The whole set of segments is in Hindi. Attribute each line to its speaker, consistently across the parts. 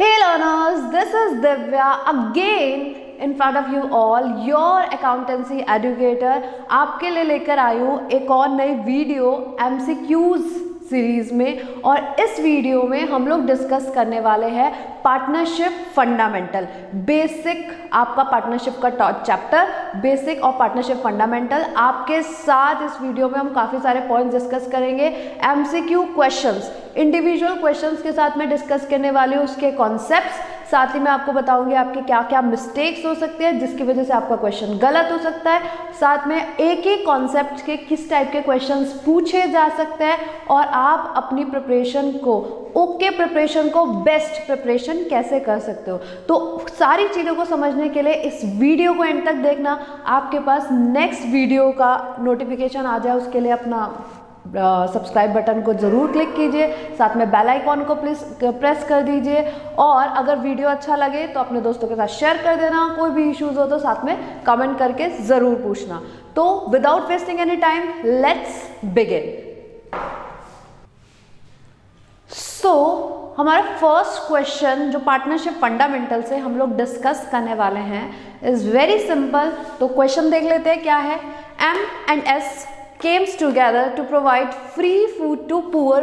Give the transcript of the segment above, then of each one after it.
Speaker 1: Hey learners, this is Divya again in front of you all, your accountancy educator। आपके लिए लेकर आई हूँ एक और नई वीडियो MCQs सीरीज में, और इस वीडियो में हम लोग डिस्कस करने वाले हैं पार्टनरशिप फंडामेंटल, बेसिक आपका पार्टनरशिप का चैप्टर बेसिक और पार्टनरशिप फंडामेंटल। आपके साथ इस वीडियो में हम काफ़ी सारे पॉइंट्स डिस्कस करेंगे, MCQ क्वेश्चंस, इंडिविजुअल क्वेश्चंस के साथ में डिस्कस करने वाले हूँ, उसके कॉन्सेप्ट्स, साथ ही मैं आपको बताऊंगी आपके क्या क्या मिस्टेक्स हो सकते हैं जिसकी वजह से आपका क्वेश्चन गलत हो सकता है। साथ में एक ही कॉन्सेप्ट के किस टाइप के क्वेश्चंस पूछे जा सकते हैं और आप अपनी प्रिपरेशन को प्रिपरेशन को बेस्ट प्रिपरेशन कैसे कर सकते हो। तो सारी चीज़ों को समझने के लिए इस वीडियो को एंड तक देखना। आपके पास नेक्स्ट वीडियो का नोटिफिकेशन आ जाए उसके लिए अपना सब्सक्राइब बटन को ज़रूर क्लिक कीजिए, साथ में बेल आइकॉन को प्लीज़ प्रेस कर दीजिए, और अगर वीडियो अच्छा लगे तो अपने दोस्तों के साथ शेयर कर देना। कोई भी इश्यूज़ हो तो साथ में कमेंट करके ज़रूर पूछना। तो without wasting any time let's begin. हमारा फर्स्ट क्वेश्चन जो पार्टनरशिप फंडामेंटल से हम लोग डिस्कस करने वाले हैं इज़ वेरी सिंपल। तो क्वेश्चन देख लेते हैं क्या है। M&S came together to provide free food to poor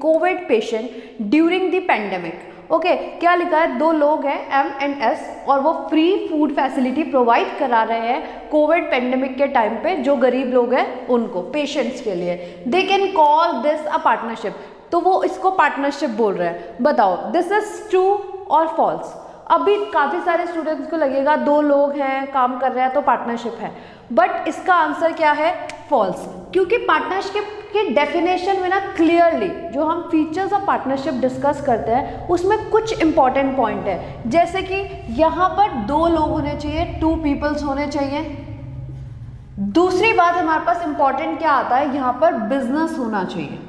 Speaker 1: COVID patient during the pandemic। Okay, क्या लिखा है, दो लोग हैं M&S और वो फ्री फूड फैसिलिटी प्रोवाइड करा रहे हैं कोविड पेंडेमिक के टाइम पे जो गरीब लोग हैं उनको, पेशेंट्स के लिए। They can call this a partnership, तो वो इसको पार्टनरशिप बोल रहे हैं। बताओ दिस इज ट्रू और फॉल्स। अभी काफ़ी सारे स्टूडेंट्स को लगेगा दो लोग हैं काम कर रहे हैं तो पार्टनरशिप है, बट इसका आंसर क्या है, फॉल्स। क्योंकि पार्टनरशिप के डेफिनेशन में ना क्लियरली जो हम फीचर्स ऑफ पार्टनरशिप डिस्कस करते हैं उसमें कुछ इंपॉर्टेंट पॉइंट है, जैसे कि यहाँ पर दो लोग होने चाहिए, टू पीपल्स होने चाहिए। दूसरी बात हमारे पास इंपॉर्टेंट क्या आता है, यहाँ पर बिजनेस होना चाहिए,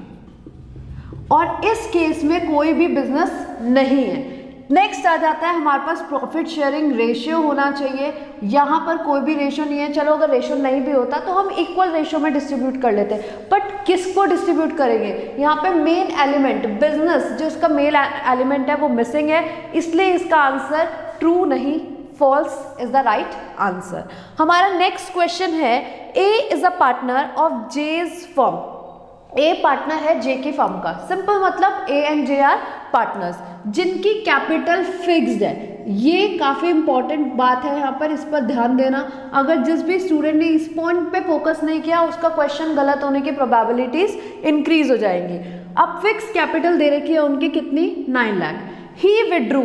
Speaker 1: और इस केस में कोई भी बिजनेस नहीं है। नेक्स्ट आ जाता है हमारे पास प्रॉफिट शेयरिंग रेशियो होना चाहिए, यहाँ पर कोई भी रेशियो नहीं है। चलो अगर रेशियो नहीं भी होता तो हम इक्वल रेशियो में डिस्ट्रीब्यूट कर लेते हैं, बट किसको डिस्ट्रीब्यूट करेंगे, यहाँ पे मेन एलिमेंट बिजनेस जो इसका मेन एलिमेंट है वो मिसिंग है, इसलिए इसका आंसर ट्रू नहीं, false is the right answer. हमारा नेक्स्ट क्वेश्चन है, A is a partner of J's firm. A partner है जे की फर्म का। सिंपल मतलब A and J are partners जिनकी कैपिटल फिक्स्ड है। ये काफ़ी इंपॉर्टेंट बात है, यहाँ पर इस पर ध्यान देना। अगर जिस भी स्टूडेंट ने इस पॉइंट पे फोकस नहीं किया उसका क्वेश्चन गलत होने की प्रोबेबिलिटीज इंक्रीज हो जाएंगी। अब फिक्स कैपिटल दे रखी है उनकी कितनी, 9 लाख। ही विड्रू,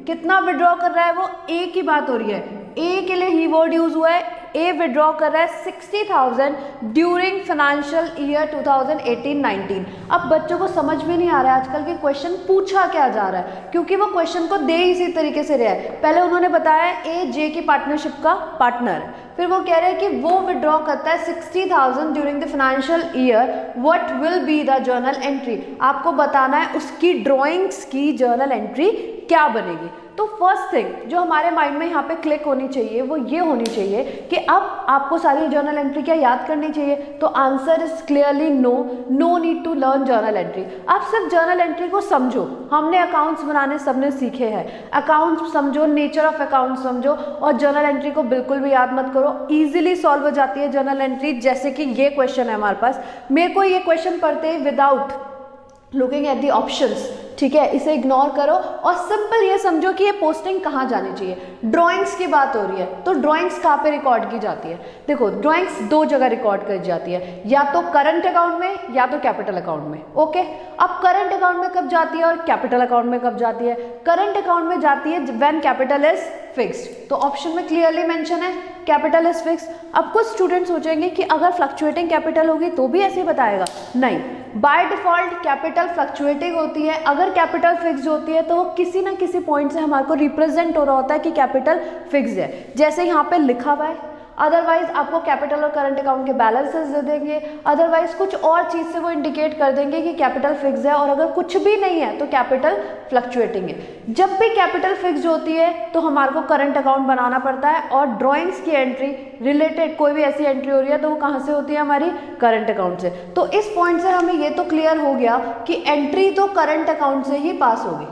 Speaker 1: कितना विड्रॉ कर रहा है वो, ए की बात हो रही है, ए के लिए ही वर्ड यूज हुआ है। ए विड्रॉ कर रहा है 60,000 ड्यूरिंग फाइनेंशियल ईयर 2018-19। अब बच्चों को समझ में नहीं आ रहा है आजकल के क्वेश्चन पूछा क्या जा रहा है, क्योंकि वो क्वेश्चन को दे इसी तरीके से रहा है। पहले उन्होंने बताया ए जे की पार्टनरशिप का पार्टनर, फिर वो कह रहे हैं कि वो विड्रॉ करता है 60,000 during the financial year, what will be the journal entry. आपको बताना है उसकी ड्रॉइंग्स की जर्नल एंट्री क्या बनेगी। तो फर्स्ट थिंग जो हमारे माइंड में यहाँ पे क्लिक होनी चाहिए वो ये होनी चाहिए कि अब आपको सारी जर्नल एंट्री क्या याद करनी चाहिए। तो answer is clearly no, no need to learn journal entry. आप सिर्फ जर्नल एंट्री को समझो, हमने अकाउंट्स बनाने सबने सीखे हैं, अकाउंट्स समझो, नेचर ऑफ अकाउंट्स समझो, और जर्नल एंट्री को बिल्कुल भी याद मत करो। ईजिली सॉल्व हो जाती है जर्नल एंट्री। जैसे कि ये क्वेश्चन है हमारे पास, मेरे को ये क्वेश्चन पढ़ते ही without looking at the options, ठीक है, इसे इग्नोर करो और सिंपल ये समझो कि ये पोस्टिंग कहाँ जानी चाहिए। ड्राइंग्स की बात हो रही है तो ड्राइंग्स कहाँ पे रिकॉर्ड की जाती है, देखो ड्राइंग्स दो जगह रिकॉर्ड की जाती है, या तो करंट अकाउंट में या तो कैपिटल अकाउंट में। ओके, अब करंट अकाउंट में कब जाती है और कैपिटल अकाउंट में कब जाती है। करंट अकाउंट में जाती है व्हेन कैपिटल इज फिक्स्ड, तो ऑप्शन में क्लियरली मेंशन है कैपिटल इज फिक्स्ड। अब कुछ स्टूडेंट सोचेंगे कि अगर फ्लक्चुएटिंग कैपिटल होगी तो भी ऐसे ही बताएगा, नहीं, बाय डिफॉल्ट कैपिटल फ्लक्चुएटिंग होती है। अगर कैपिटल फिक्स होती है तो वो किसी ना किसी पॉइंट से हमारे को रिप्रेजेंट हो रहा होता है कि कैपिटल फिक्स है, जैसे यहाँ पे लिखा हुआ है। अदरवाइज आपको कैपिटल और करंट अकाउंट के बैलेंसेस दे देंगे, अदरवाइज कुछ और चीज़ से वो इंडिकेट कर देंगे कि कैपिटल फिक्स है, और अगर कुछ भी नहीं है तो कैपिटल फ्लक्चुएटिंग है। जब भी कैपिटल फिक्स होती है तो हमारे को करंट अकाउंट बनाना पड़ता है, और ड्राइंग्स की एंट्री रिलेटेड कोई भी ऐसी एंट्री हो रही है तो वो कहाँ से होती है, हमारी करंट अकाउंट से। तो इस पॉइंट से हमें ये तो क्लियर हो गया कि एंट्री तो करंट अकाउंट से ही पास होगी।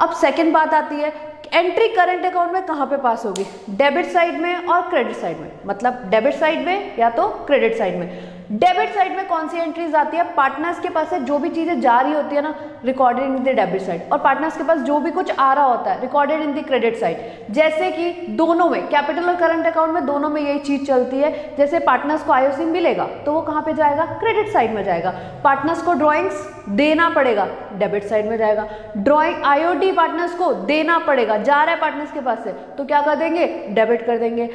Speaker 1: अब सेकंड बात आती है, एंट्री करंट अकाउंट में कहाँ पे पास होगी? डेबिट साइड में और क्रेडिट साइड में, मतलब डेबिट साइड में या तो क्रेडिट साइड में। डेबिट साइड में कौन सी एंट्रीज आती है? पार्टनर्स के पास से जो भी चीजें जा रही होती है ना, recorded in the debit side, और पार्टनर्स के पास जो भी कुछ आ रहा होता है, recorded in the credit side. जैसे कि दोनों में, कैपिटल और करंट अकाउंट में दोनों में यही चीज चलती है। जैसे पार्टनर्स को आईओसी मिलेगा तो वो कहाँ पे जाएगा? क्रेडिट साइड में जाएगा। पार्टनर्स को ड्रॉइंग्स देना पड़ेगा, डेबिट साइड में जाएगा। ड्रॉइंग आईओटी पार्टनर्स को देना पड़ेगा, जा रहा है पार्टनर्स के पास से, तो क्या कर देंगे? डेबिट कर देंगे।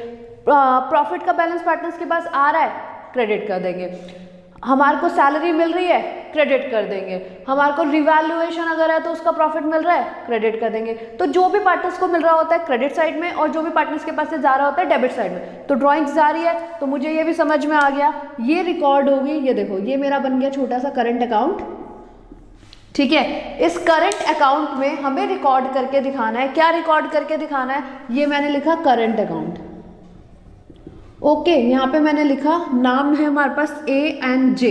Speaker 1: प्रॉफिट का बैलेंस पार्टनर्स के पास आ रहा है, क्रेडिट कर देंगे। हमारे को सैलरी मिल रही है, क्रेडिट कर देंगे। हमारे को रिवैल्यूएशन अगर है तो उसका प्रॉफिट मिल रहा है, क्रेडिट कर देंगे। तो जो भी पार्टनर्स को मिल रहा होता है क्रेडिट साइड में, और जो भी पार्टनर्स के पास से जा रहा होता है डेबिट साइड में। तो ड्रॉइंग्स जा रही है, तो मुझे ये भी समझ में आ गया, ये रिकॉर्ड होगी। ये देखो, ये मेरा बन गया छोटा सा करंट अकाउंट, ठीक है। इस करंट अकाउंट में हमें रिकॉर्ड करके दिखाना है। क्या रिकॉर्ड करके दिखाना है? ये मैंने लिखा करंट अकाउंट, ओके। यहाँ पे मैंने लिखा, नाम है हमारे पास A&J,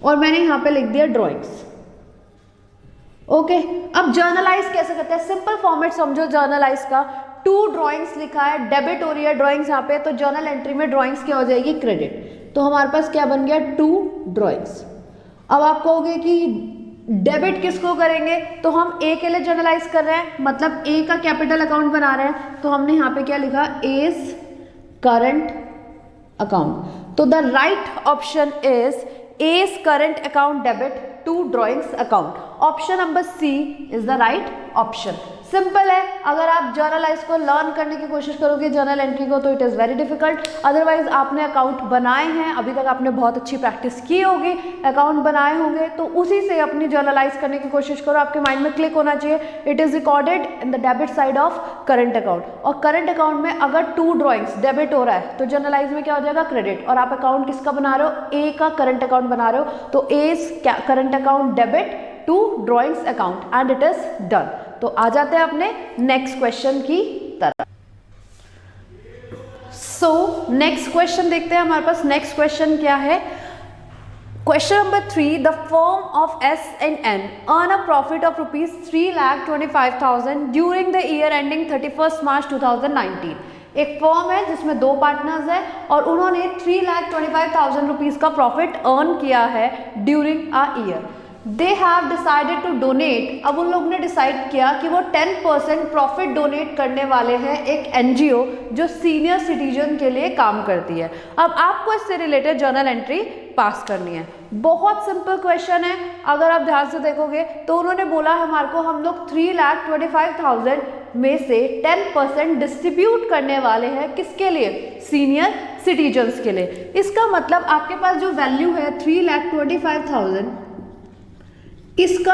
Speaker 1: और मैंने यहाँ पे लिख दिया ड्रॉइंग्स, ओके। अब जर्नलाइज कैसे करते हैं? सिंपल फॉर्मेट समझो जर्नलाइज का। 2 ड्रॉइंग्स लिखा है, डेबिट हो रही है ड्रॉइंग्स यहाँ पे, तो जर्नल एंट्री में ड्रॉइंग्स क्या हो जाएगी? क्रेडिट। तो हमारे पास क्या बन गया? 2 ड्रॉइंग्स। अब आप कहोगे कि डेबिट किसको करेंगे? तो हम ए के लिए जर्नलाइज कर रहे हैं, मतलब ए का कैपिटल अकाउंट बना रहे हैं, तो हमने यहाँ पे क्या लिखा? A's current account. तो the right option is A's current account debit 2 drawings account. Option number C is the right option. Simple है। अगर आप जर्नलाइज को लर्न करने की कोशिश करोगे, जर्नल एंट्री को, तो it is very difficult. Otherwise आपने अकाउंट बनाए हैं, अभी तक आपने बहुत अच्छी प्रैक्टिस की होगी, अकाउंट बनाए होंगे, तो उसी से अपनी जर्नलाइज करने की कोशिश करो। आपके माइंड में क्लिक होना चाहिए, it is recorded in the debit side of current account. और करंट अकाउंट में अगर 2 ड्रॉइंग्स डेबिट हो रहा है तो जर्नलाइज में क्या हो जाएगा? क्रेडिट। और आप अकाउंट किसका बना रहे हो? ए का करंट अकाउंट बना रहे हो, तो as current account debit 2 drawings account, and it is done. तो आ जाते हैं अपने नेक्स्ट क्वेश्चन की तरफ। सो नेक्स्ट क्वेश्चन देखते हैं, हमारे पास नेक्स्ट क्वेश्चन क्या है? Question number 3, the firm of S&N earn a profit of rupees 3,25,000 during the year ending 31st March 2019। एक फर्म है जिसमें 2 पार्टनर्स है, और उन्होंने 3,25,000 रुपीज का प्रॉफिट अर्न किया है during a year. They have decided to donate. अब उन लोग ने डिसाइड किया कि वो 10% प्रॉफिट डोनेट करने वाले हैं एक एनजीओ जो सीनियर सिटीजन के लिए काम करती है। अब आपको इससे रिलेटेड जर्नल एंट्री पास करनी है। बहुत सिंपल क्वेश्चन है, अगर आप ध्यान से देखोगे तो उन्होंने बोला हमारे को हम लोग 3,25,000 में से 10% डिस्ट्रीब्यूट करने वाले हैं, किसके लिए? सीनियर सिटीजन्स के लिए। इसका मतलब आपके पास जो वैल्यू है 3,25,000, इसका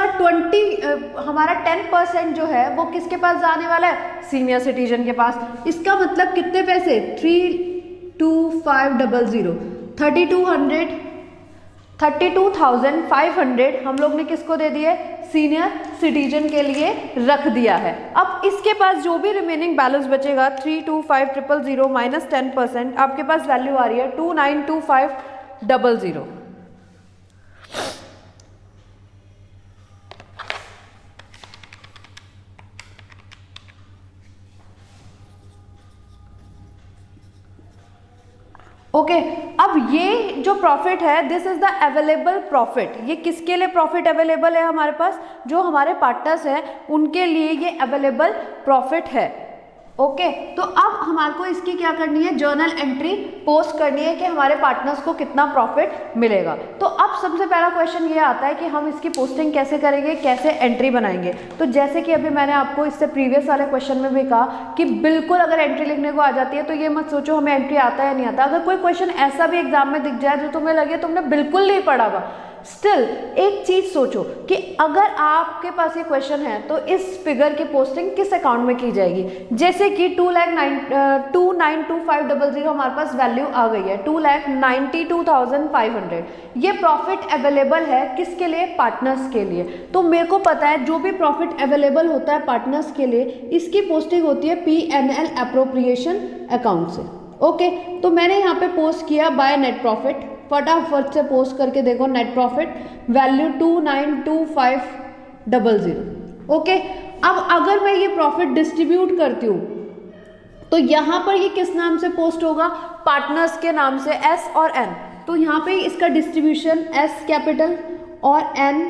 Speaker 1: हमारा 10% जो है वो किसके पास जाने वाला है? सीनियर सिटीजन के पास। इसका मतलब कितने पैसे? 3,25,000, 32,500 हम लोग ने किसको दे दिए? सीनियर सिटीजन के लिए रख दिया है। अब इसके पास जो भी रिमेनिंग बैलेंस बचेगा 3,25,000 माइनस 10%, आपके पास वैल्यू आ रही है 29,25,000। ओके अब ये जो प्रॉफिट है, this is the available profit. ये किसके लिए प्रॉफिट अवेलेबल है? हमारे पास जो हमारे पार्टनर्स हैं उनके लिए ये अवेलेबल प्रॉफिट है। ओके तो अब हमारे को इसकी क्या करनी है? जर्नल एंट्री पोस्ट करनी है कि हमारे पार्टनर्स को कितना प्रॉफिट मिलेगा। तो अब सबसे पहला क्वेश्चन ये आता है कि हम इसकी पोस्टिंग कैसे करेंगे, कैसे एंट्री बनाएंगे। तो जैसे कि अभी मैंने आपको इससे प्रीवियस वाले क्वेश्चन में भी कहा कि बिल्कुल अगर एंट्री लिखने को आ जाती है तो ये मत सोचो हमें एंट्री आता है या नहीं आता। अगर कोई क्वेश्चन ऐसा भी एग्जाम में दिख जाए जो तुम्हें लगे तुमने बिल्कुल नहीं पढ़ा हुआ, स्टिल एक चीज सोचो कि अगर आपके पास ये क्वेश्चन है तो इस फिगर की पोस्टिंग किस अकाउंट में की जाएगी। जैसे कि 2,92,500 हमारे पास वैल्यू आ गई है, 2,92,500। ये प्रॉफिट अवेलेबल है किसके लिए? पार्टनर्स के लिए। तो मेरे को पता है जो भी प्रॉफिट अवेलेबल होता है पार्टनर्स के लिए, इसकी पोस्टिंग होती है P&L एप्रोप्रिएशन अकाउंट से। ओके तो मैंने यहाँ पे पोस्ट किया बाय नेट प्रॉफिट, फटाफट से पोस्ट करके देखो नेट प्रॉफिट वैल्यू 29,25,000। ओके अब अगर मैं ये प्रॉफिट डिस्ट्रीब्यूट करती हूँ तो यहाँ पर ये किस नाम से पोस्ट होगा, पार्टनर्स के नाम से, एस और एन। तो यहाँ पे इसका डिस्ट्रीब्यूशन एस कैपिटल और एन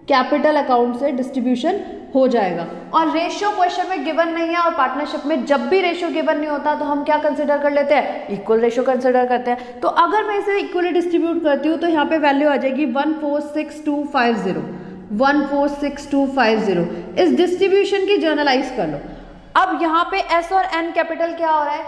Speaker 1: कैपिटल अकाउंट से डिस्ट्रीब्यूशन हो जाएगा। और रेशियो क्वेश्चन में गिवन नहीं है, और पार्टनरशिप में जब भी रेशियो गिवन नहीं होता तो हम क्या कंसिडर कर लेते हैं, इक्वल रेशियो कंसिडर करते हैं। तो अगर मैं इसे इक्वली डिस्ट्रीब्यूट करती हूँ तो यहाँ पे वैल्यू आ जाएगी 146250, 146250। इस डिस्ट्रीब्यूशन की जर्नलाइज कर लो। अब यहाँ पे एस और एन कैपिटल क्या हो रहा है,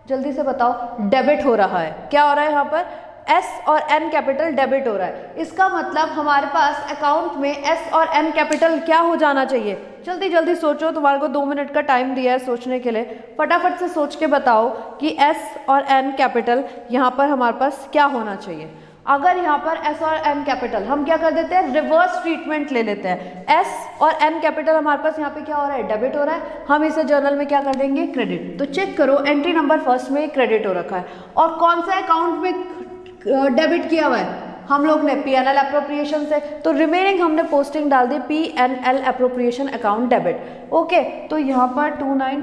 Speaker 1: जल्दी से बताओ, डेबिट हो रहा है। क्या हो रहा है यहाँ पर, एस और एन कैपिटल डेबिट हो रहा है। इसका मतलब हमारे पास अकाउंट में एस और एन कैपिटल क्या हो जाना चाहिए, जल्दी जल्दी सोचो, तुम्हारे को 2 मिनट का टाइम दिया है सोचने के लिए, फटाफट से सोच के बताओ कि एस और एन कैपिटल यहाँ पर हमारे पास क्या होना चाहिए। अगर यहाँ पर एस और एन कैपिटल हम क्या कर देते हैं, रिवर्स ट्रीटमेंट ले लेते हैं। एस और एन कैपिटल हमारे पास यहाँ पे क्या हो रहा है, डेबिट हो रहा है, हम इसे जर्नल में क्या कर देंगे, क्रेडिट। तो चेक करो एंट्री नंबर फर्स्ट में क्रेडिट हो रखा है, और कौन सा अकाउंट में डेबिट किया हुआ है, हम लोग ने पीएनएल अप्रोप्रिएशन से। तो रिमेनिंग हमने पोस्टिंग डाल दी PNL appropriation account debit. Okay, तो यहाँ पर 29,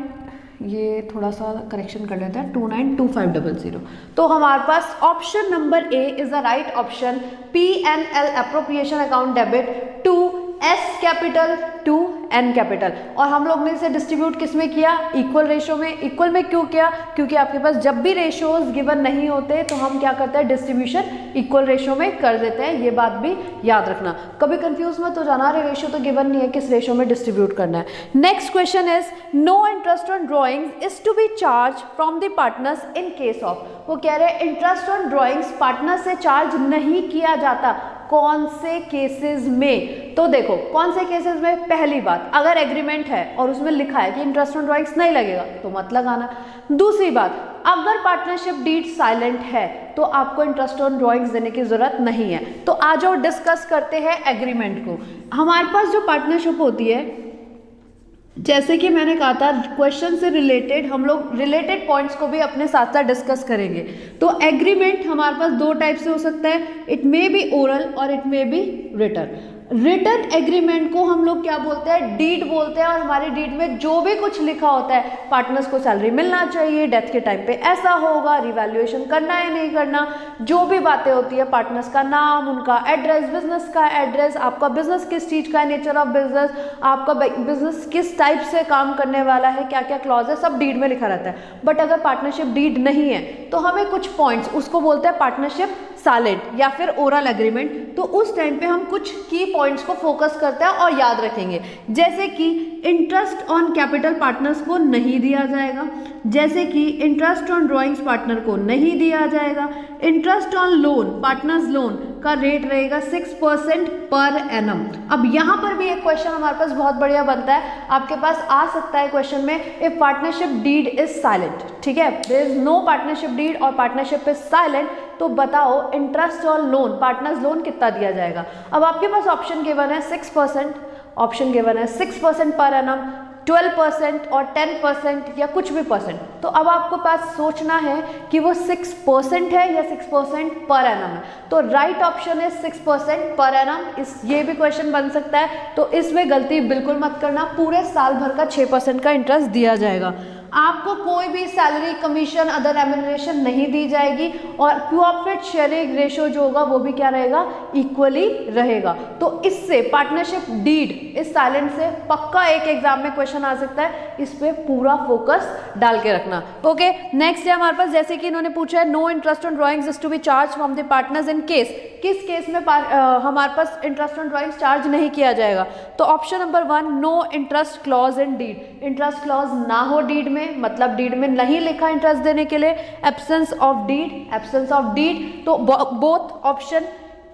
Speaker 1: ये थोड़ा सा करेक्शन कर लेते हैं, 292500। तो हमारे पास option number A is the right option, PNL appropriation account debit to S capital to N capital. और हम लोग ने इसे डिस्ट्रीब्यूट किस में किया, इक्वल रेशियो में। इक्वल में क्यों किया, क्योंकि आपके पास जब भी रेशियोज गिवन नहीं होते तो हम क्या करते हैं, डिस्ट्रीब्यूशन इक्वल रेशियो में कर देते हैं। ये बात भी याद रखना, कभी कंफ्यूज मत हो जाना, अरे रेशियो तो गिवन नहीं है, किस रेशियो में डिस्ट्रीब्यूट करना है। Next question is, no interest on drawings is to be charge from the partners in case of. वो कह रहे हैं इंटरेस्ट ऑन ड्रॉइंग्स पार्टनर से चार्ज नहीं किया जाता, कौन से केसेस में। तो देखो कौन से केसेस में, पहली बात, अगर एग्रीमेंट है और उसमें लिखा है कि इंटरेस्ट ऑन ड्रॉइंग्स नहीं लगेगा तो मत लगाना। दूसरी बात, अगर पार्टनरशिप डीड साइलेंट है तो आपको इंटरेस्ट ऑन ड्रॉइंग्स देने की जरूरत नहीं है। तो आ जाओ डिस्कस करते हैं एग्रीमेंट को। हमारे पास जो पार्टनरशिप होती है, जैसे कि मैंने कहा था क्वेश्चन से रिलेटेड हम लोग रिलेटेड पॉइंट्स को भी अपने साथ साथ डिस्कस करेंगे। तो एग्रीमेंट हमारे पास 2 टाइप से हो सकता है, इट मे बी ओरल और it may be written. Written agreement को हम लोग क्या बोलते हैं, डीड बोलते हैं। और हमारी डीड में जो भी कुछ लिखा होता है, पार्टनर्स को सैलरी मिलना चाहिए, डेथ के टाइम पे ऐसा होगा, रिवैल्यूएशन करना है नहीं करना, जो भी बातें होती है, पार्टनर्स का नाम, उनका एड्रेस, बिजनेस का एड्रेस, आपका बिजनेस किस चीज़ का है, नेचर ऑफ बिजनेस, आपका बिजनेस किस टाइप से काम करने वाला है, क्या क्या क्लॉज है, सब डीड में लिखा रहता है। बट अगर पार्टनरशिप डीड नहीं है तो हमें कुछ पॉइंट्स, उसको बोलते हैं पार्टनरशिप साइलेंट या फिर ओरल एग्रीमेंट। तो उस टाइम पे हम कुछ की पॉइंट्स को फोकस करते हैं और याद रखेंगे, जैसे कि इंटरेस्ट ऑन कैपिटल पार्टनर्स को नहीं दिया जाएगा, जैसे कि इंटरेस्ट ऑन ड्राइंग्स पार्टनर को नहीं दिया जाएगा, interest on loan, partners loan का रेट रहेगा 6% पर एनम। अब यहाँ पर भी एक क्वेश्चन हमारे पास बहुत बढ़िया बनता है, आपके पास आ सकता है क्वेश्चन में, if partnership deed is silent, ठीक है, there is no partnership deed और पार्टनरशिप इज साइलेंट, तो बताओ interest on loan, partners loan कितना दिया जाएगा। अब आपके पास ऑप्शन गिवन है 6%, ऑप्शन गिवन है 6% पर एनम, 12% और 10% या कुछ भी परसेंट। तो अब आपको पास सोचना है कि वो 6% है या 6% पर एनम है। तो राइट ऑप्शन है 6% पर एनम। ये भी क्वेश्चन बन सकता है, तो इसमें गलती बिल्कुल मत करना, पूरे साल भर का 6% का इंटरेस्ट दिया जाएगा। आपको कोई भी सैलरी, कमीशन, अदर रेम्यूनरेशन नहीं दी जाएगी, और प्रॉफिट शेयरिंग रेशियो जो होगा वो भी क्या रहेगा, इक्वली रहेगा। तो इससे पार्टनरशिप डीड इस साइलेंट से पक्का एक एग्जाम में क्वेश्चन आ सकता है, इस पे पूरा फोकस डाल के रखना। ओके, नेक्स्ट है हमारे पास, जैसे कि इन्होंने पूछा है, no interest on drawings is to be charge from the partners in case, किस केस में हमारे पास इंटरेस्ट ऑन ड्रॉइंग्स चार्ज नहीं किया जाएगा। तो option number 1, no interest clause in deed, interest clause ना हो डीड में, मतलब डीड में नहीं लिखा इंटरेस्ट देने के लिए, absence of deed, absence of deed. तो both option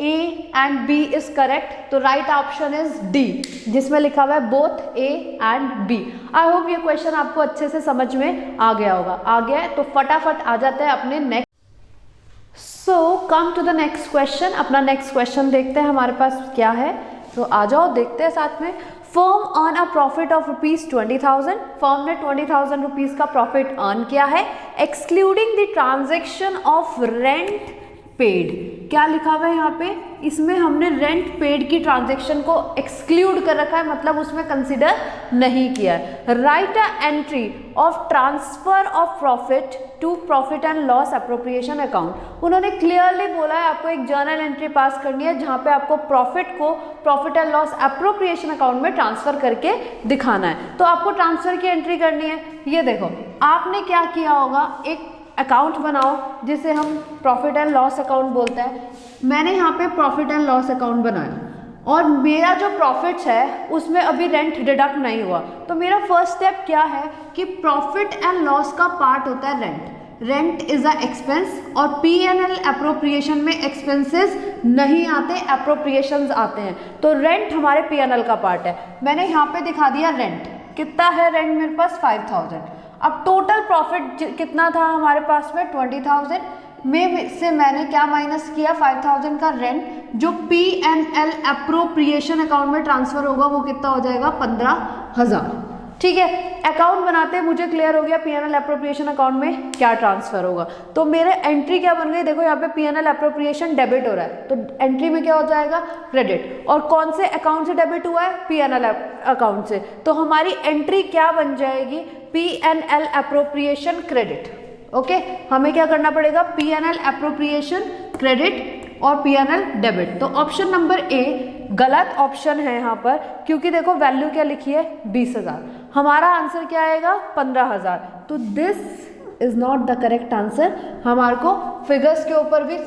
Speaker 1: A and B is correct, तो राइट ऑप्शन इज डी, जिसमें लिखा हुआ है both A and B. I hope ये क्वेश्चन आपको अच्छे से समझ में आ गया होगा। आ गया है तो फटाफट आ जाते हैं अपने next. So come to the next question. अपना नेक्स्ट क्वेश्चन देखते हैं हमारे पास क्या है, तो आ जाओ देखते हैं साथ में। Firm earn a profit of ₹20,000, firm ने ₹20,000 का प्रॉफिट अर्न किया है, excluding the transaction of rent paid. क्या लिखा हुआ है यहाँ पे, इसमें हमने रेंट पेड की ट्रांजेक्शन को एक्सक्लूड कर रखा है, मतलब उसमें कंसिडर नहीं किया है। Write a entry of transfer of profit to profit and loss appropriation account. उन्होंने क्लियरली बोला है आपको एक जर्नल एंट्री पास करनी है जहाँ पे आपको प्रॉफिट को profit and loss appropriation account में ट्रांसफर करके दिखाना है। तो आपको ट्रांसफर की एंट्री करनी है। ये देखो आपने क्या किया होगा, एक अकाउंट बनाओ जिसे हम प्रॉफिट एंड लॉस अकाउंट बोलते हैं। मैंने यहाँ पे प्रॉफिट एंड लॉस अकाउंट बनाया और मेरा जो प्रॉफिट्स है उसमें अभी रेंट डिडक्ट नहीं हुआ, तो मेरा फर्स्ट स्टेप क्या है कि प्रॉफिट एंड लॉस का पार्ट होता है rent. Rent is a expense और P&L अप्रोप्रिएशन में एक्सपेंसेस नहीं आते, अप्रोप्रिएशंस आते हैं। तो रेंट हमारे P&L का पार्ट है। मैंने यहाँ पे दिखा दिया रेंट, कितना है रेंट मेरे पास 5000। अब टोटल प्रॉफिट कितना था हमारे पास में 20000 में से मैंने क्या माइनस किया 5000 का रेंट, जो P&L अप्रोप्रिएशन अकाउंट में ट्रांसफर होगा वो कितना हो जाएगा 15000। ठीक है, अकाउंट बनाते मुझे क्लियर हो गया P&L अप्रोप्रिएशन अकाउंट में क्या ट्रांसफर होगा। तो मेरे एंट्री क्या बन गई, देखो यहाँ पे P&L अप्रोप्रिएशन डेबिट हो रहा है तो एंट्री में क्या हो जाएगा क्रेडिट। और कौन से अकाउंट से डेबिट हुआ है, P&L अकाउंट से, तो हमारी एंट्री क्या बन जाएगी P&L अप्रोप्रिएशन क्रेडिट। ओके, हमें क्या करना पड़ेगा P&L अप्रोप्रिएशन क्रेडिट और P&L डेबिट। तो ऑप्शन नंबर ए गलत ऑप्शन है यहाँ पर, क्योंकि देखो वैल्यू क्या लिखी है 20000, हमारा आंसर क्या आएगा 15000। तो this is not the correct answer. हमारे को फिगर्स के ऊपर भी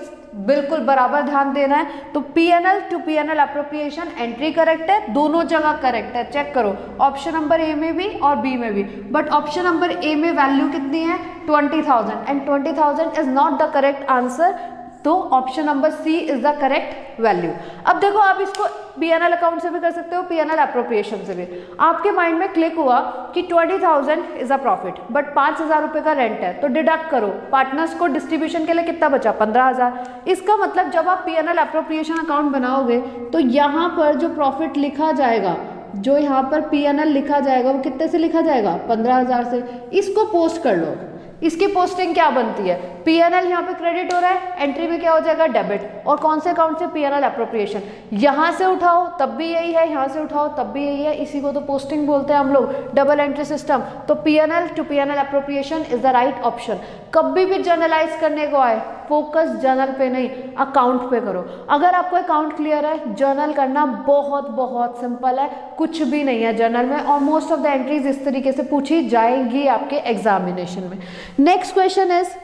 Speaker 1: बिल्कुल बराबर ध्यान देना है। तो P&L to P&L appropriation entry correct है, दोनों जगह करेक्ट है, चेक करो ऑप्शन नंबर ए में भी और बी में भी। बट ऑप्शन नंबर ए में वैल्यू कितनी है 20000 and 20000 is not the correct answer. तो option number C is the correct value. अब देखो आप इसको P&L अकाउंट से भी कर सकते हो, P&L अप्रोप्रिएशन से भी। आपके माइंड में क्लिक हुआ कि 20000 इज अ प्रॉफिट बट 5000 रुपये का रेंट है, तो डिडक्ट करो, पार्टनर्स को डिस्ट्रीब्यूशन के लिए कितना बचा 15000। इसका मतलब जब आप P&L अप्रोप्रिएशन अकाउंट बनाओगे तो यहाँ पर जो प्रॉफिट लिखा जाएगा, जो यहाँ पर P&L लिखा जाएगा वो कितने से लिखा जाएगा 15000 से। इसको पोस्ट कर लो, इसकी पोस्टिंग क्या बनती है P&L यहाँ पे क्रेडिट हो रहा है, एंट्री में क्या हो जाएगा डेबिट, और कौन से अकाउंट से P&L अप्रोप्रिएशन। यहाँ से उठाओ तब भी यही है, यहाँ से उठाओ तब भी यही है, इसी को तो पोस्टिंग बोलते हैं हम लोग, डबल एंट्री सिस्टम। तो P&L to P&L appropriation is the right option. कभी भी जर्नलाइज करने को आए फोकस जर्नल पे नहीं अकाउंट पे करो। अगर आपको अकाउंट क्लियर है, जर्नल करना बहुत बहुत सिंपल है, कुछ भी नहीं है जर्नल में, और मोस्ट ऑफ द एंट्रीज इस तरीके से पूछी जाएंगी आपके एग्जामिनेशन में। नेक्स्ट क्वेश्चन इज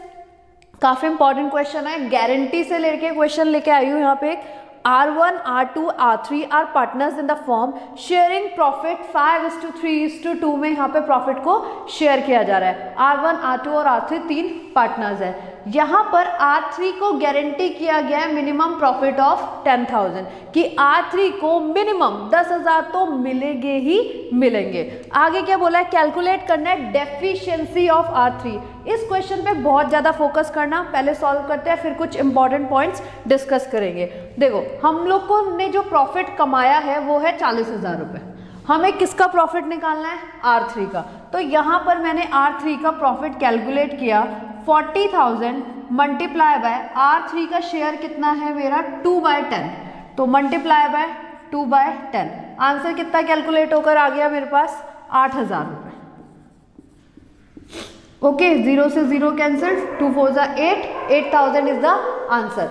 Speaker 1: काफी इंपॉर्टेंट क्वेश्चन है, गारंटी से लेके क्वेश्चन लेके आई हूँ यहाँ पे। R1, R2, R3 are partners in the firm sharing profit 5:3:2 में यहाँ पे प्रॉफिट को शेयर किया जा रहा है। R1, R2 और R3 तीन पार्टनर्स है। यहाँ पर R3 को गारंटी किया गया है मिनिमम प्रॉफिट ऑफ 10,000 कि R3 को मिनिमम 10,000 तो मिलेंगे ही मिलेंगे। आगे क्या बोला है, कैलकुलेट करना है डेफिशिएंसी ऑफ R3। इस क्वेश्चन पे बहुत ज़्यादा फोकस करना, पहले सॉल्व करते हैं फिर कुछ इंपॉर्टेंट पॉइंट्स डिस्कस करेंगे। देखो हम लोग को ने जो प्रॉफिट कमाया है वो है 40,000 रुपये। हमें किसका प्रॉफिट निकालना है, R3 का। तो यहाँ पर मैंने R3 का प्रॉफिट कैलकुलेट किया 40,000 मल्टीप्लाई बाय R3 का शेयर कितना है मेरा 2/10, तो मल्टीप्लाई बाय 2/10 आंसर कितना कैलकुलेट होकर आ गया मेरे पास 8,000 रुपये। ओके, 0 से 0 कैंसिल, 2 4 जा 8, 8,000 इज द आंसर।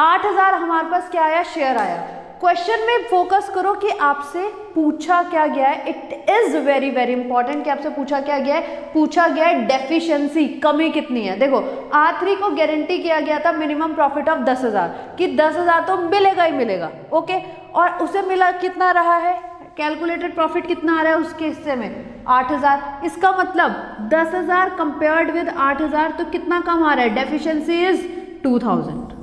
Speaker 1: 8,000 हमारे पास क्या आया, शेयर आया। क्वेश्चन में फोकस करो कि आपसे पूछा क्या गया है। It is very very important कि आपसे पूछा क्या गया है, पूछा गया है डेफिशिएंसी, कमी कितनी है। देखो R3 को गारंटी किया गया था मिनिमम प्रॉफिट ऑफ 10,000 कि 10,000 तो मिलेगा ही मिलेगा। ओके, और उसे मिला कितना रहा है, कैलकुलेटेड प्रॉफिट कितना आ रहा है उसके हिस्से में 8,000। इसका मतलब 10,000 कंपेयर्ड विद 8,000 तो कितना कम आ रहा है, डेफिशिएंसी इज 2,000।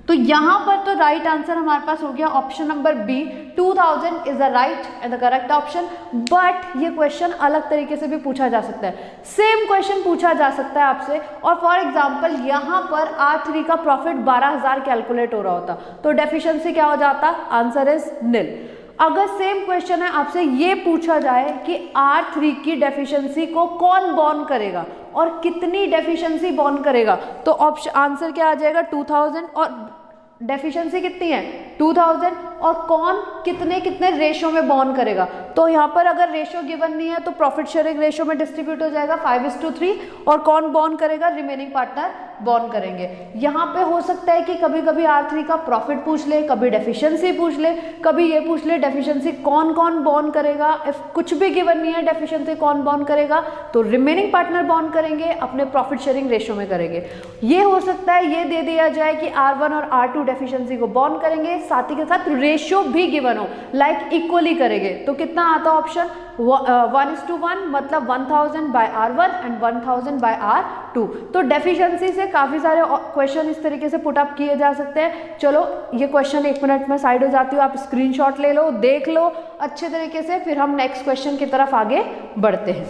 Speaker 1: तो यहाँ पर तो राइट आंसर हमारे पास हो गया option number B, 2000 is the right and the correct option. But ये क्वेश्चन अलग तरीके से भी पूछा जा सकता है, सेम क्वेश्चन पूछा जा सकता है आपसे। और फॉर एग्जांपल यहाँ पर R3 का प्रॉफिट 12,000 कैलकुलेट हो रहा होता तो डेफिशिएंसी क्या हो जाता, आंसर इज निल। अगर सेम क्वेश्चन है आपसे ये पूछा जाए कि R3 की डेफिशिएंसी को कौन बॉर्न करेगा और कितनी डेफिशिएंसी बॉर्न करेगा, तो ऑप्शन आंसर क्या आ जाएगा 2000। और डेफिशिएंसी कितनी है 2000, और कौन कितने कितने रेशो में बॉन्ड करेगा। तो यहाँ पर अगर रेशो गिवन नहीं है तो प्रॉफिट शेयरिंग रेशो में डिस्ट्रीब्यूट हो जाएगा 5:3, और कौन बॉन्ड करेगा, रिमेनिंग पार्टनर बॉन्ड करेंगे। यहाँ पे हो सकता है कि कभी कभी R3 का प्रॉफिट पूछ ले, कभी डेफिशिएंसी पूछ ले, कभी ये पूछ ले डेफिशिएंसी कौन कौन बॉन्ड करेगा। इफ कुछ भी गिवन नहीं है डेफिशिएंसी कौन बॉन्ड करेगा तो रिमेनिंग पार्टनर बॉन्ड करेंगे, अपने प्रॉफिट शेयरिंग रेशो में करेंगे। ये हो सकता है ये दे दिया जाए कि R1 और R2 डेफिशिएंसी को बॉन्ड करेंगे, साथ ही के साथ रेशियो भी गिवन हो, लाइक इक्वली करेंगे। तो कितना आता ऑप्शन 1:1, मतलब 1000 bye R1 and 1000 bye R2। तो डेफिशिएंसी से काफ़ी सारे क्वेश्चन इस तरीके से पुट अप किए जा सकते हैं। चलो ये क्वेश्चन 1 मिनट में साइड हो जाती हो, आप स्क्रीनशॉट ले लो, देख लो अच्छे तरीके से, फिर हम नेक्स्ट क्वेश्चन की तरफ आगे बढ़ते हैं।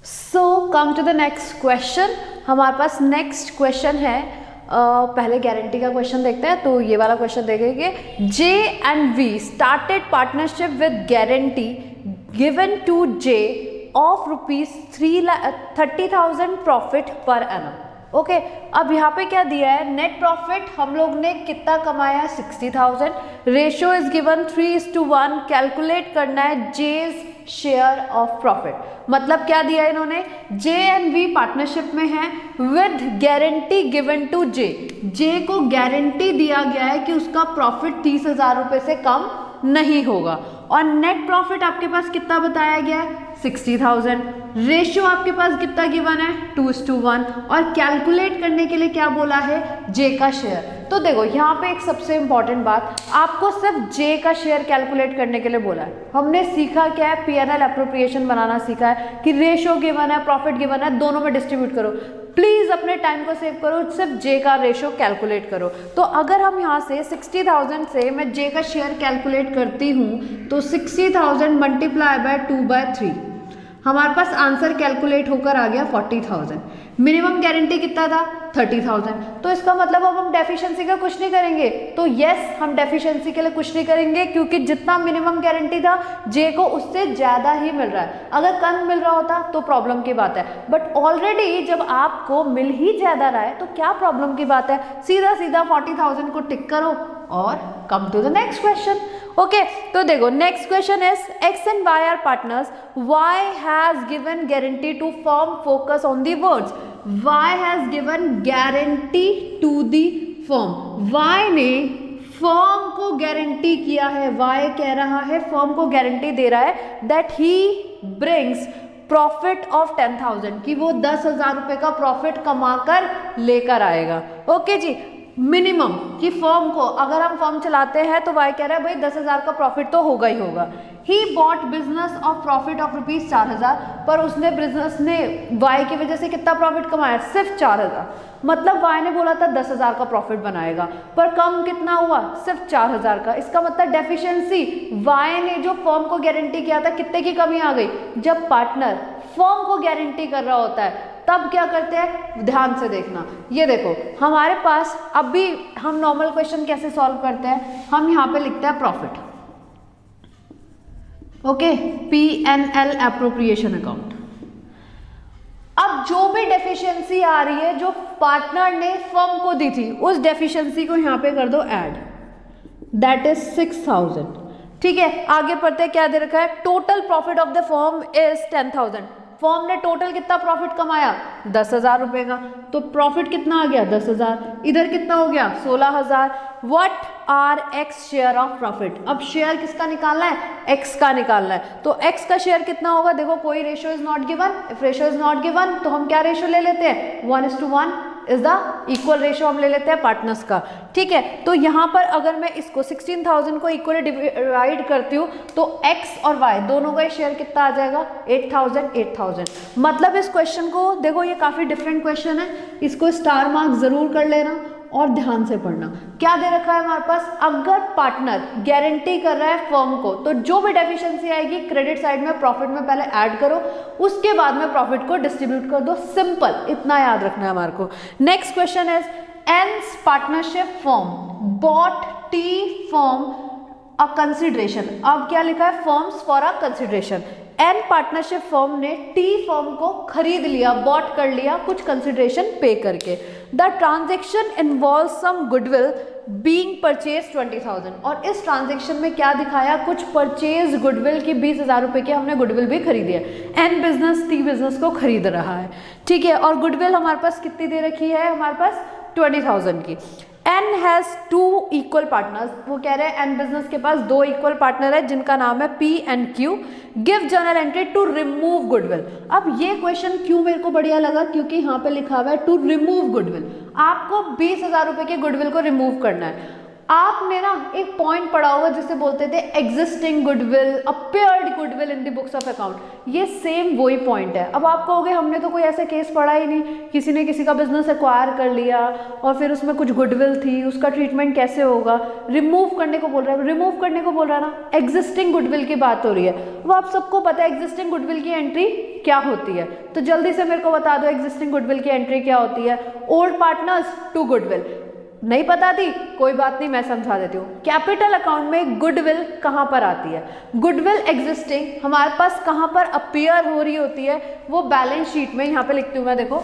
Speaker 1: So come to the next question. हमारे पास नेक्स्ट क्वेश्चन है, पहले गारंटी का क्वेश्चन देखते हैं। तो ये वाला क्वेश्चन देखेंगे, J and V started partnership with guarantee given to J of ₹30,000 profit पर annum। ओके, अब यहाँ पे क्या दिया है, नेट प्रॉफिट हम लोग ने कितना कमाया 60,000, रेशियो इज गिवन 3:1, कैलकुलेट करना है जेज शेयर ऑफ प्रॉफिट। मतलब क्या दिया इन्होंने, जे एंड वी पार्टनरशिप में है विद गारंटी गिवन टू जे। जे को गारंटी दिया गया है कि उसका प्रॉफिट 30,000 रुपए से कम नहीं होगा, और नेट प्रॉफिट आपके पास कितना बताया गया है 60,000। रेशियो आपके पास कितना गिवन है 2:1, और कैलकुलेट करने के लिए क्या बोला है, जे का शेयर। तो देखो यहाँ पे एक सबसे इंपॉर्टेंट बात, आपको सिर्फ जे का शेयर कैलकुलेट करने के लिए बोला है। हमने सीखा क्या है, P&L एप्रोप्रिएशन बनाना सीखा है कि रेशियो गिवन है, प्रॉफिट गिवन है, दोनों में डिस्ट्रीब्यूट करो। प्लीज अपने टाइम को सेव करो, सिर्फ जे का रेशियो कैलकुलेट करो। तो अगर हम यहाँ से 60,000 से मैं जे का शेयर कैलकुलेट करती हूँ तो 60,000 मल्टीप्लाई बाय 2/3, हमारे पास आंसर कैलकुलेट होकर आ गया 40,000। मिनिमम गारंटी कितना था 30,000। तो इसका मतलब अब हम डेफिशिएंसी का कुछ नहीं करेंगे। तो यस, हम डेफिशिएंसी के लिए कुछ नहीं करेंगे, क्योंकि जितना मिनिमम गारंटी था जे को उससे ज़्यादा ही मिल रहा है। अगर कम मिल रहा होता तो प्रॉब्लम की बात है, बट ऑलरेडी जब आपको मिल ही ज़्यादा रहा है तो क्या प्रॉब्लम की बात है। सीधा सीधा 40,000 को टिक करो और come to the next question. Okay, तो देखो next question is X and Y are partners, Y has given guarantee to firm, focus on the words. Y has given guarantee to the firm. Y ने फर्म को गारंटी किया है, Y कह रहा है फर्म को गारंटी दे रहा है that he brings profit of 10,000, कि वो 10,000 रुपए का प्रॉफिट कमाकर लेकर आएगा। ओके जी, मिनिमम कि फर्म को, अगर हम फर्म चलाते हैं तो वाई कह रहा है भाई 10,000 का प्रॉफिट तो होगा ही होगा। He bought business of profit of ₹4,000, पर उसने बिजनेस ने वाई की वजह से कितना प्रॉफिट कमाया, सिर्फ 4,000। मतलब वाई ने बोला था 10,000 का प्रॉफिट बनाएगा, पर कम कितना हुआ, सिर्फ 4,000 का। इसका मतलब डेफिशिएंसी, वाई ने जो फर्म को गारंटी किया था कितने की कमी आ गई। जब पार्टनर फर्म को गारंटी कर रहा होता है तब क्या करते हैं, ध्यान से देखना। ये देखो हमारे पास अभी हम नॉर्मल क्वेश्चन कैसे सॉल्व करते हैं, हम यहाँ पे लिखते हैं profit. Okay, P&L appropriation account. अब जो भी डेफिशिएंसी आ रही है जो पार्टनर ने फर्म को दी थी, उस डेफिशिएंसी को यहाँ पे कर दो ऐड, दैट इज 6,000। ठीक है, आगे पढ़ते हैं क्या दे रखा है, total profit of the firm is 10,000। Firm ने टोटल कितना प्रॉफिट कमाया 10,000 रुपए का, तो प्रॉफिट कितना आ गया 10,000, इधर कितना हो गया 16,000। What are X share of profit, अब शेयर किसका निकालना है, एक्स का निकालना है। तो एक्स का शेयर कितना होगा, देखो कोई ratio is not given, if ratio is not given तो हम क्या रेशियो ले लेते हैं 1:1 इज द इक्वल रेशियो हम ले लेते हैं पार्टनर्स का। ठीक है, तो यहाँ पर अगर मैं इसको 16,000 को इक्वली डिवाइड करती हूँ तो x और y दोनों का शेयर कितना आ जाएगा 8,000। मतलब इस क्वेश्चन को देखो, ये काफी डिफरेंट क्वेश्चन है, इसको स्टार मार्क जरूर कर लेना और ध्यान से पढ़ना। क्या दे रखा है हमारे पास, अगर पार्टनर गारंटी कर रहा है फर्म को तो जो भी डेफिशिएंसी आएगी क्रेडिट साइड में प्रॉफिट में पहले ऐड करो, उसके बाद में प्रॉफिट को डिस्ट्रीब्यूट कर दो। सिंपल, इतना याद रखना है हमारे को। Next question is N's partnership firm bought T firm a consideration. अब क्या लिखा है, firms for a consideration. N partnership firm ने T फर्म को खरीद लिया, बॉट कर लिया कुछ कंसिडरेशन पे करके। The transaction involve some goodwill being purchase 20,000, और इस ट्रांजेक्शन में क्या दिखाया, कुछ परचेज गुडविल की 20,000 रुपए की हमने गुडविल भी खरीदी है। एन बिजनेस टी बिजनेस को खरीद रहा है, ठीक है, और गुडविल हमारे पास कितनी दे रखी है, हमारे पास 20,000 की। एन हैज़ 2 इक्वल पार्टनर्स, वो कह रहे हैं एन बिजनेस के पास 2 इक्वल पार्टनर है जिनका नाम है P and Q. Give journal entry to remove goodwill. अब ये क्वेश्चन क्यों मेरे को बढ़िया लगा, क्योंकि यहाँ पे लिखा हुआ है टू रिमूव गुडविल, आपको 20,000 रुपए के गुडविल को रिमूव करना है। आपने ना एक पॉइंट पढ़ा होगा जिसे बोलते थे existing goodwill, appeared goodwill in the books of account, ये सेम वही पॉइंट है। अब आप कहोगे हमने तो कोई ऐसे केस पढ़ा ही नहीं, किसी ने किसी का बिजनेस एक्वायर कर लिया और फिर उसमें कुछ गुडविल थी, उसका ट्रीटमेंट कैसे होगा। रिमूव करने को बोल रहा है, रिमूव करने को बोल रहा है ना, एग्जिस्टिंग गुडविल की बात हो रही है। वो आप सबको पता है एग्जिस्टिंग गुडविल की एंट्री क्या होती है, तो जल्दी से मेरे को बता दो एग्जिस्टिंग गुडविल की एंट्री क्या होती है। ओल्ड पार्टनर्स टू गुडविल, नहीं पता थी कोई बात नहीं, मैं समझा देती हूँ। कैपिटल अकाउंट में गुडविल कहाँ पर आती है, गुडविल एग्जिस्टिंग हमारे पास कहाँ पर अपीयर हो रही होती है, वो बैलेंस शीट में, यहाँ पे लिखती हूँ मैं, देखो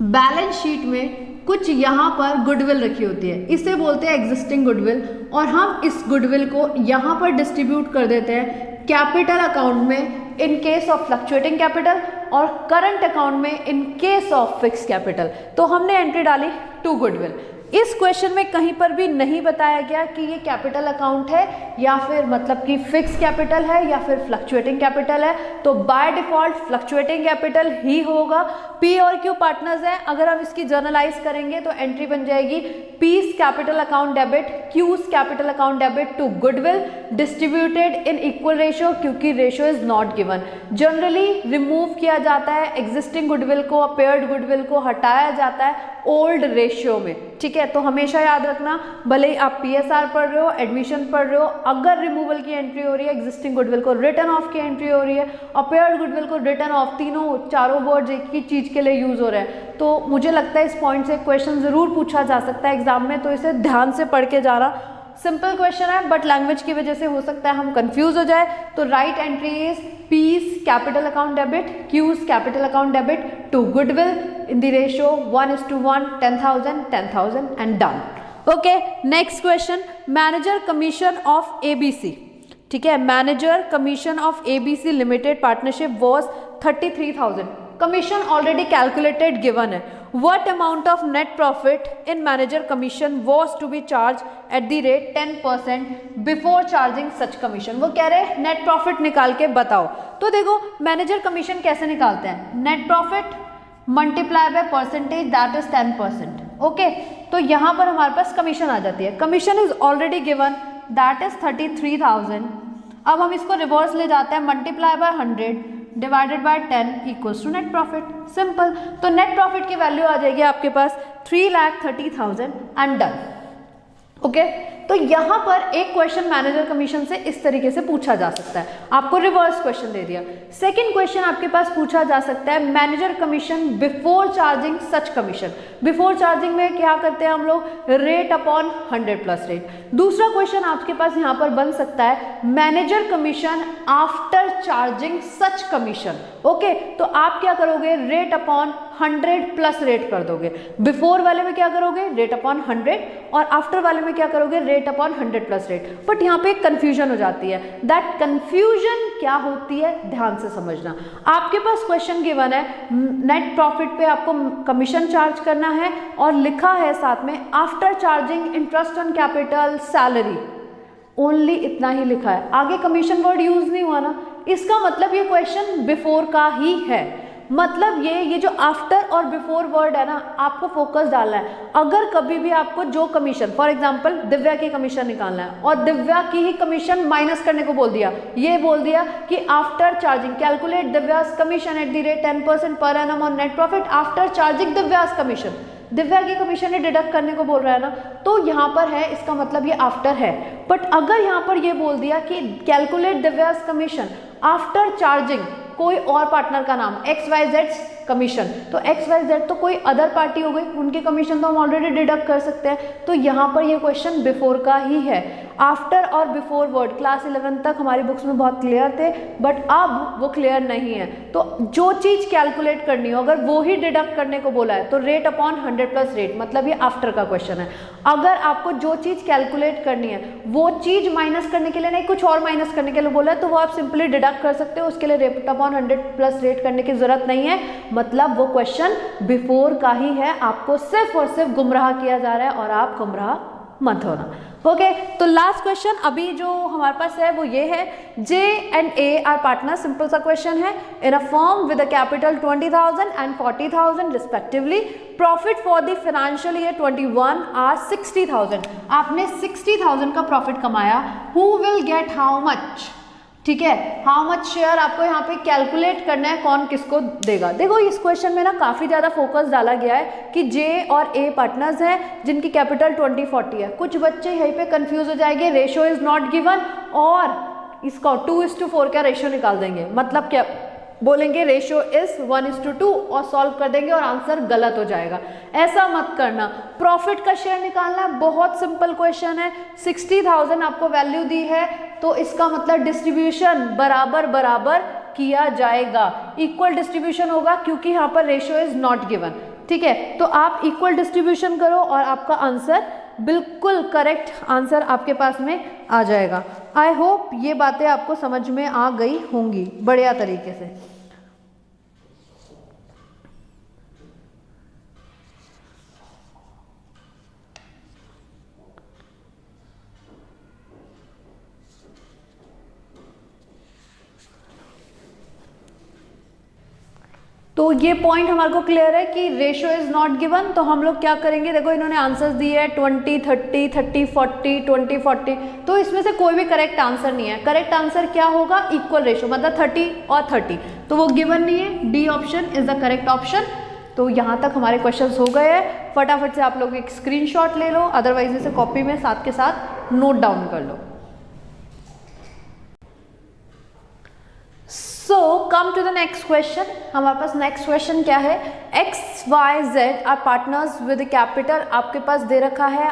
Speaker 1: बैलेंस शीट में कुछ यहाँ पर गुडविल रखी होती है, इसे बोलते हैं एग्जिस्टिंग गुडविल, और हम इस गुडविल को यहाँ पर डिस्ट्रीब्यूट कर देते हैं कैपिटल अकाउंट में इन केस ऑफ फ्लक्चुएटिंग कैपिटल और करंट अकाउंट में इन केस ऑफ फिक्स कैपिटल। तो हमने एंट्री डाली टू गुडविल। इस क्वेश्चन में कहीं पर भी नहीं बताया गया कि ये कैपिटल अकाउंट है या फिर मतलब कि फिक्स कैपिटल है या फिर फ्लक्चुएटिंग कैपिटल है, तो बाय डिफॉल्ट फ्लक्चुएटिंग कैपिटल ही होगा। पी और क्यू पार्टनर्स हैं, अगर हम इसकी जर्नलाइज करेंगे तो एंट्री बन जाएगी P's capital account debit, Q's capital account debit to goodwill distributed in equal ratio, क्योंकि ratio is not given. Generally remove किया जाता है एग्जिस्टिंग गुडविल को, अपेयर्ड गुडविल को हटाया जाता है ओल्ड रेशियो में, ठीक है। तो हमेशा याद रखना, भले ही आप पीएसआर पढ़ रहे हो, एडमिशन पढ़ रहे हो, अगर रिमूवल की एंट्री हो रही है, एग्जिस्टिंग गुडविल को रिटर्न ऑफ की एंट्री हो रही है, अपेयर्ड गुडविल को रिटर्न ऑफ, तीनों चारों वर्ड्स एक ही चीज के लिए यूज हो रहे हैं, तो मुझे लगता है इस पॉइंट से क्वेश्चन जरूर पूछा जा सकता है एग्जाम में, तो इसे ध्यान से पढ़ के जा रहा। सिंपल क्वेश्चन है बट लैंग्वेज की वजह से हो सकता है हम कंफ्यूज हो जाए। तो right entry is P's capital account debit, Q's capital account debit to goodwill in the ratio 1:1, 10,000, 10,000 and done. Okay, next question, manager commission of ABC, ठीक है, manager commission of ABC limited partnership was 33,000. commission already calculated given है। what amount of net profit in manager commission was to be charged at the rate 10% before charging such commission। वो कह रहे हैं net profit निकाल के बताओ। तो देखो manager commission कैसे निकालते हैं, net profit multiply by percentage that is 10%, okay. तो यहाँ पर हमारे पास कमीशन आ जाती है, commission is already given that is 33,000। अब हम इसको रिवर्स ले जाते हैं, multiply by 100 divided by 10 equals to net profit, simple. तो नेट प्रॉफिट की वैल्यू आ जाएगी आपके पास 3,30,000 एंड डन, ओके। तो यहाँ पर एक क्वेश्चन मैनेजर कमीशन से इस तरीके से पूछा जा सकता है, आपको रिवर्स क्वेश्चन दे दिया। सेकंड क्वेश्चन आपके पास पूछा जा सकता है मैनेजर कमीशन बिफोर चार्जिंग सच कमीशन। बिफोर चार्जिंग में क्या करते हैं हम लोग, रेट अपॉन 100 प्लस रेट। दूसरा क्वेश्चन आपके पास यहाँ पर बन सकता है मैनेजर कमीशन आफ्टर चार्जिंग सच कमीशन, ओके। तो आप क्या करोगे, रेट अपॉन 100 प्लस रेट कर दोगे। बिफोर वाले में क्या करोगे, रेट अपॉन 100, और आफ्टर वाले में क्या करोगे, rate upon 100 plus rate. But यहाँ पे एक कंफ्यूजन हो जाती है, दैट कंफ्यूजन क्या होती है ध्यान से समझना। आपके पास क्वेश्चन गिवन है नेट प्रॉफिट पे आपको कमीशन चार्ज करना है और लिखा है साथ में after charging interest on capital salary, only इतना ही लिखा है, आगे कमीशन वर्ड यूज नहीं हुआ ना। इसका मतलब ये क्वेश्चन बिफोर का ही है, मतलब ये जो आफ्टर और बिफोर वर्ड है ना, आपको फोकस डालना है। अगर कभी भी आपको जो कमीशन, फॉर एग्जांपल दिव्या की कमीशन निकालना है और दिव्या की ही कमीशन माइनस करने को बोल दिया, ये बोल दिया कि after charging calculate Divya's commission at the rate 10% per annum on net profit after charging Divya's commission, Divya की कमीशन ने डिडक्ट करने को बोल रहा है ना, तो यहाँ पर है, इसका मतलब ये आफ्टर है। बट अगर यहाँ पर ये बोल दिया कि calculate Divya's commission after charging कोई और पार्टनर का नाम XYZ कमीशन, तो XYZ तो कोई अदर पार्टी हो गई, उनके कमीशन तो हम ऑलरेडी डिडक्ट कर सकते हैं। तो यहाँ पर ये क्वेश्चन बिफोर का ही है। आफ्टर और बिफोर वर्ड क्लास 11 तक हमारी बुक्स में बहुत क्लियर थे, बट अब वो क्लियर नहीं है। तो जो चीज़ कैलकुलेट करनी हो, अगर वो ही डिडक्ट करने को बोला है तो रेट अपॉन 100 प्लस रेट, मतलब ये आफ्टर का क्वेश्चन है। अगर आपको जो चीज़ कैलकुलेट करनी है वो चीज़ माइनस करने के लिए नहीं, कुछ और माइनस करने के लिए बोला है, तो वो आप सिंपली डिडक्ट कर सकते हो, उसके लिए रेट अपॉन 100 प्लस रेट करने की जरूरत नहीं है। मतलब वो क्वेश्चन बिफोर का ही है, आपको सिर्फ और सिर्फ गुमराह किया जा रहा है और आप गुमराह मत होना। ओके, तो लास्ट क्वेश्चन अभी जो हमारे पास है वो ये है, J and A are partner, simple सा क्वेश्चन है, in a firm with a capital 20,000 and 40,000 respectively, profit for the financial year 21 are 60,000। आपने 60,000 का प्रॉफिट कमाया, who will get how much, ठीक है, हाउ मच शेयर आपको यहाँ पे कैलकुलेट करना है, कौन किसको देगा। देखो इस क्वेश्चन में ना काफ़ी ज़्यादा फोकस डाला गया है कि जे और ए पार्टनर्स हैं जिनकी कैपिटल 20-40 है। कुछ बच्चे यहीं पे कंफ्यूज हो जाएंगे, रेशो इज नॉट गिवन, और इसका 2:4 का रेशो निकाल देंगे, मतलब क्या बोलेंगे रेशो इज 1:2 और सॉल्व कर देंगे और आंसर गलत हो जाएगा। ऐसा मत करना। प्रॉफिट का शेयर निकालना है, बहुत सिंपल क्वेश्चन है। 60,000 आपको वैल्यू दी है तो इसका मतलब डिस्ट्रीब्यूशन बराबर बराबर किया जाएगा, इक्वल डिस्ट्रीब्यूशन होगा क्योंकि यहाँ पर रेशो इज नॉट गिवन। ठीक है, तो आप इक्वल डिस्ट्रीब्यूशन करो और आपका आंसर बिल्कुल करेक्ट आंसर आपके पास में आ जाएगा। आई होप ये बातें आपको समझ में आ गई होंगी बढ़िया तरीके से। तो ये पॉइंट हमारे को क्लियर है कि रेशो इज नॉट गिवन, तो हम लोग क्या करेंगे, देखो इन्होंने आंसर्स दिए है 20, 30, 30, 40, 20, 40, तो इसमें से कोई भी करेक्ट आंसर नहीं है। करेक्ट आंसर क्या होगा, इक्वल रेशो, मतलब 30 और 30, तो वो गिवन नहीं है। D option is the correct option. तो यहाँ तक हमारे क्वेश्चंस हो गए हैं। फटाफट से आप लोग एक स्क्रीनशॉट ले लो, अदरवाइज इसे कॉपी में साथ के साथ नोट डाउन कर लो। So come to the next question। हमारे पास नेक्स्ट क्वेश्चन क्या है, X Y Z are partners with capital, आपके पास दे रखा है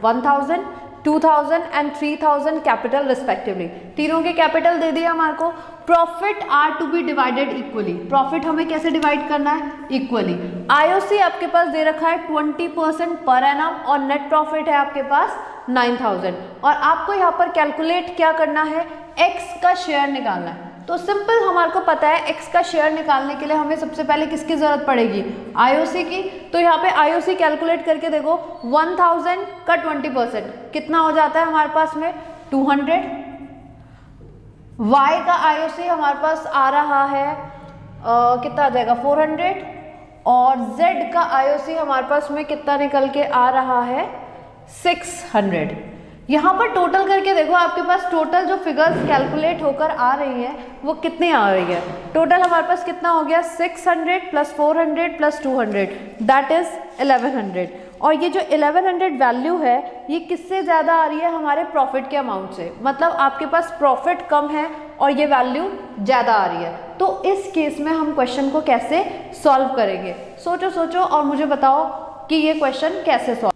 Speaker 1: 1000, 2000 एंड 3000 कैपिटल रिस्पेक्टिवली। तीनों के कैपिटल दे दिया हमारे को। Profit are to be divided equally, profit हमें कैसे डिवाइड करना है, इक्वली। आईओसी आपके पास दे रखा है 20% पर एनम और नेट प्रॉफिट है आपके पास 9000, और आपको यहाँ पर कैलकुलेट क्या करना है, एक्स का शेयर निकालना है। तो सिंपल हमारे को पता है एक्स का शेयर निकालने के लिए हमें सबसे पहले किसकी जरूरत पड़ेगी, आईओसी की। तो यहाँ पे आईओसी कैलकुलेट करके देखो, 1000 का 20% कितना हो जाता है हमारे पास में 200। वाई का आईओसी हमारे पास आ रहा है कितना आ जाएगा 400, और जेड का आईओसी हमारे पास में कितना निकल के आ रहा है 600। यहाँ पर टोटल करके देखो, आपके पास टोटल जो फिगर्स कैलकुलेट होकर आ रही है वो कितनी आ रही है, टोटल हमारे पास कितना हो गया 600 प्लस 400 प्लस 200 दैट इज 1100। और ये जो 1100 वैल्यू है ये किससे ज़्यादा आ रही है, हमारे प्रॉफिट के अमाउंट से, मतलब आपके पास प्रॉफिट कम है और ये वैल्यू ज़्यादा आ रही है। तो इस केस में हम क्वेश्चन को कैसे सॉल्व करेंगे, सोचो सोचो और मुझे बताओ कि ये क्वेश्चन कैसे सॉल्व।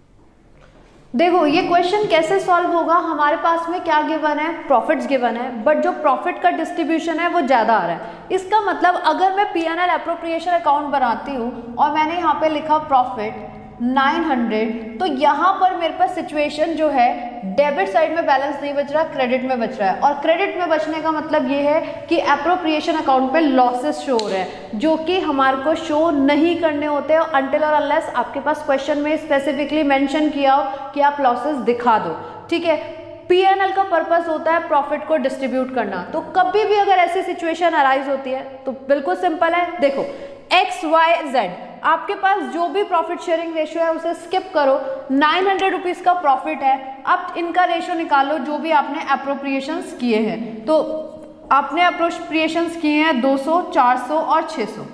Speaker 1: देखो ये क्वेश्चन कैसे सॉल्व होगा, हमारे पास में क्या गिवन है, प्रॉफिट्स गिवन है, बट जो प्रॉफिट का डिस्ट्रीब्यूशन है वो ज़्यादा आ रहा है। इसका मतलब अगर मैं पीएनएल एप्रोप्रिएशन अकाउंट बनाती हूँ और मैंने यहाँ पे लिखा प्रॉफिट 900, तो यहाँ पर मेरे पास सिचुएशन जो है डेबिट साइड में बैलेंस नहीं बच रहा, क्रेडिट में बच रहा है। और क्रेडिट में बचने का मतलब ये है कि एप्रोप्रिएशन अकाउंट पे लॉसेस शो हो रहे हैं जो कि हमारे को शो नहीं करने होते हैं अनटिल और अनलेस आपके पास क्वेश्चन में स्पेसिफिकली मेंशन किया हो कि आप लॉसेस दिखा दो। ठीक है, पीएनएल का पर्पस होता है प्रॉफिट को डिस्ट्रीब्यूट करना। तो कभी भी अगर ऐसी सिचुएशन अराइज होती है तो बिल्कुल सिंपल है, देखो एक्स वाई जेड, आपके पास जो भी प्रॉफिट शेयरिंग रेशियो है उसे स्किप करो। 900 रुपीज़ का प्रॉफिट है, अब इनका रेशियो निकालो जो भी आपने अप्रोप्रिएशंस किए हैं। तो आपने अप्रोप्रिएशंस किए हैं 200, 400 और 600।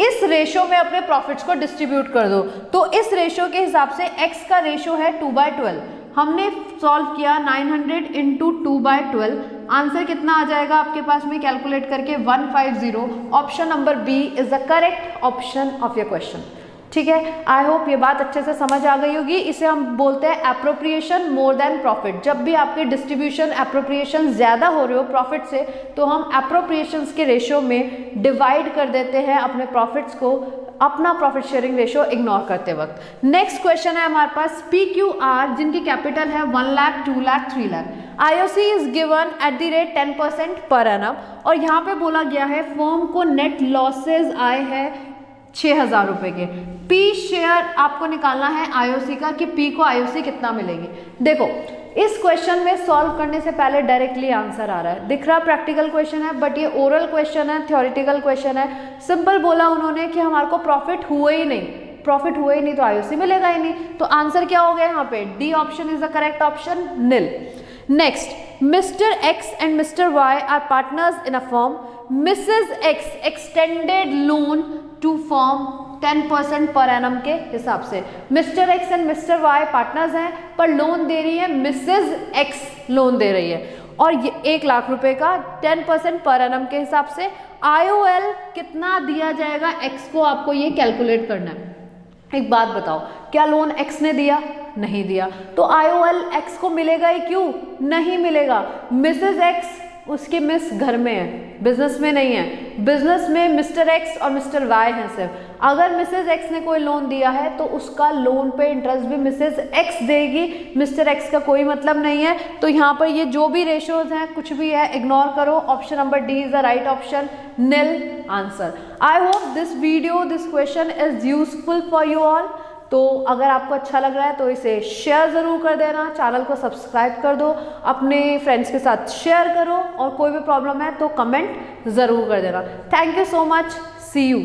Speaker 1: इस रेशियो में अपने प्रॉफिट्स को डिस्ट्रीब्यूट कर दो। तो इस रेशियो के हिसाब से एक्स का रेशियो है 2/12, हमने सॉल्व किया 900 इंटू 2/12, आंसर कितना आ जाएगा आपके पास में कैलकुलेट करके 150। Option number B is the correct option of your question. ठीक है, आई होप ये बात अच्छे से समझ आ गई होगी। इसे हम बोलते हैं एप्रोप्रिएशन मोर देन प्रॉफिट। जब भी आपके डिस्ट्रीब्यूशन एप्रोप्रिएशन ज़्यादा हो रहे हो प्रॉफिट से, तो हम एप्रोप्रिएशंस के रेशियो में डिवाइड कर देते हैं अपने प्रॉफिट्स को, अपना प्रॉफिट शेयरिंग रेशियो इग्नोर करते वक्त। नेक्स्ट क्वेश्चन है हमारे पास PQR, जिनकी कैपिटल है 1 lakh, 2 lakh, 3 lakh. IOC is given at the rate 10% per annum, और यहाँ पे बोला गया है फर्म को नेट लॉसेज आए हैं 6,000 रुपए के। P शेयर आपको निकालना है IOC का कि P को IOC कितना मिलेगी। देखो इस क्वेश्चन में सॉल्व करने से पहले डायरेक्टली आंसर आ रहा है, दिख रहा प्रैक्टिकल क्वेश्चन है, बट ये ओरल क्वेश्चन है, थ्योरेटिकल क्वेश्चन है। सिंपल बोला उन्होंने कि हमारे को प्रॉफिट हुए ही नहीं, प्रॉफिट हुए ही नहीं तो IOC मिलेगा ही नहीं। तो आंसर क्या हो गया यहाँ पे, D option is the correct option, nil. Next, Mr X and Mr Y are partners in a firm. Mrs X extended loan to firm 10% per annum के हिसाब से। Mr X and Mr Y partners हैं, पर लोन दे रही है मिसेज एक्स, लोन दे रही है, और ये 1 लाख रुपए का 10% पर एनम के हिसाब से। IOL कितना दिया जाएगा एक्स को, आपको ये कैलकुलेट करना है। एक बात बताओ, क्या लोन एक्स ने दिया? नहीं दिया, तो IOL एक्स को मिलेगा ही क्यों? नहीं मिलेगा। मिसेज एक्स, उसकी मिस घर में है, बिजनेस में नहीं है। बिजनेस में मिस्टर एक्स और मिस्टर वाई हैं सिर्फ। अगर मिसेज एक्स ने कोई लोन दिया है तो उसका लोन पे इंटरेस्ट भी मिसेज एक्स देगी, मिस्टर एक्स का कोई मतलब नहीं है। तो यहाँ पर ये जो भी रेशियोज हैं कुछ भी है इग्नोर करो। Option number D is the right option, nil answer. I hope this video, this question is useful for you all. तो अगर आपको अच्छा लग रहा है तो इसे शेयर ज़रूर कर देना, चैनल को सब्सक्राइब कर दो, अपने फ्रेंड्स के साथ शेयर करो, और कोई भी प्रॉब्लम है तो कमेंट ज़रूर कर देना। Thank you so much, see you.